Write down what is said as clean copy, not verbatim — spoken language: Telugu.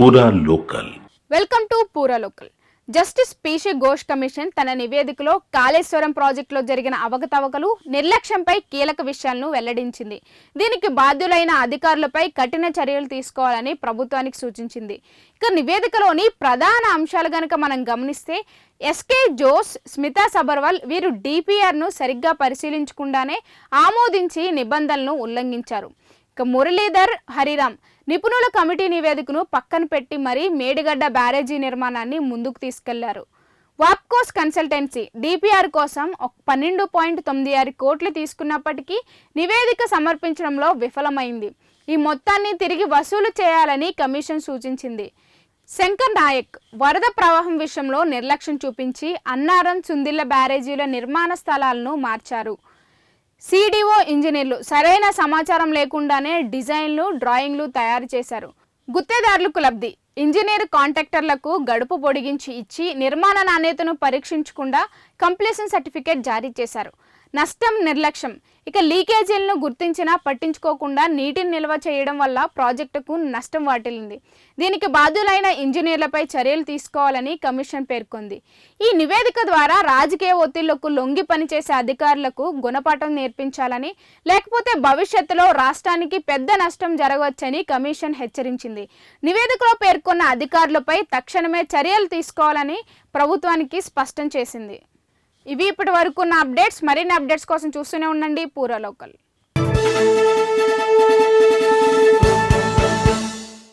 పూరా లోకల్. వెల్కమ్ టు పూరా local. Justice PC Ghosh commission తన నివేదికలో కాళేశ్వరం ప్రాజెక్టులో జరిగిన అవకతవకలు, నిర్లక్ష్యంపై కీలక విషయాలను వెల్లడించింది. దీనికి బాధ్యులైన అధికారులపై కఠిన చర్యలు తీసుకోవాలని ప్రభుత్వానికి సూచించింది. ఇక నివేదికలోని ప్రధాన అంశాలు గనుక మనం గమనిస్తే, ఎస్కే జోస్, స్మితా సబర్వాల్ వీరు డిపిఆర్ను సరిగ్గా పరిశీలించకుండానే ఆమోదించి నిబంధనలను ఉల్లంఘించారు. ఇక మురళీధర్, హరిరామ్ నిపుణుల కమిటీ నివేదికను పక్కన పెట్టి మరీ మేడిగడ్డ బ్యారేజీ నిర్మాణాన్ని ముందుకు తీసుకెళ్లారు. వాప్కోస్ కన్సల్టెన్సీ డిపిఆర్ కోసం 12.96 కోట్లు తీసుకున్నప్పటికీ నివేదిక సమర్పించడంలో విఫలమైంది. ఈ మొత్తాన్ని తిరిగి వసూలు చేయాలని కమిషన్ సూచించింది. శంకర్ నాయక్ వరద ప్రవాహం విషయంలో నిర్లక్ష్యం చూపించి అన్నారం, సుందిళ్ల బ్యారేజీల నిర్మాణ స్థలాలను మార్చారు. సిడిఓ ఇంజనీర్లు సరైన సమాచారం లేకుండానే డిజైన్లు, డ్రాయింగ్లు తయారు చేశారు. గుత్తేదారులకు లబ్ధి. ఇంజనీర్ కాంట్రాక్టర్లకు గడుపు పొడిగించి ఇచ్చి నిర్మాణ నాణ్యతను పరీక్షించకుండా కంప్లీషన్ సర్టిఫికేట్ జారీ చేశారు. నష్టం, నిర్లక్ష్యం. ఇక లీకేజీలను గుర్తించినా పట్టించుకోకుండా నీటిని నిల్వ చేయడం వల్ల ప్రాజెక్టుకు నష్టం వాటిల్లింది. దీనికి బాధ్యులైన ఇంజనీర్లపై చర్యలు తీసుకోవాలని కమిషన్ పేర్కొంది. ఈ నివేదిక ద్వారా రాజకీయ ఒత్తిళ్లకు లొంగి పనిచేసే అధికారులకు గుణపాఠం నేర్పించాలని, లేకపోతే భవిష్యత్తులో రాష్ట్రానికి పెద్ద నష్టం జరగవచ్చని కమిషన్ హెచ్చరించింది. నివేదికలో పేర్కొన్న అధికారులపై తక్షణమే చర్యలు తీసుకోవాలని ప్రభుత్వానికి స్పష్టం చేసింది. ఇవి ఇప్పటి వరకు ఉన్న అప్డేట్స్. మరిన్ని అప్డేట్స్ కోసం చూస్తూనే ఉండండి పూరా లోకల్.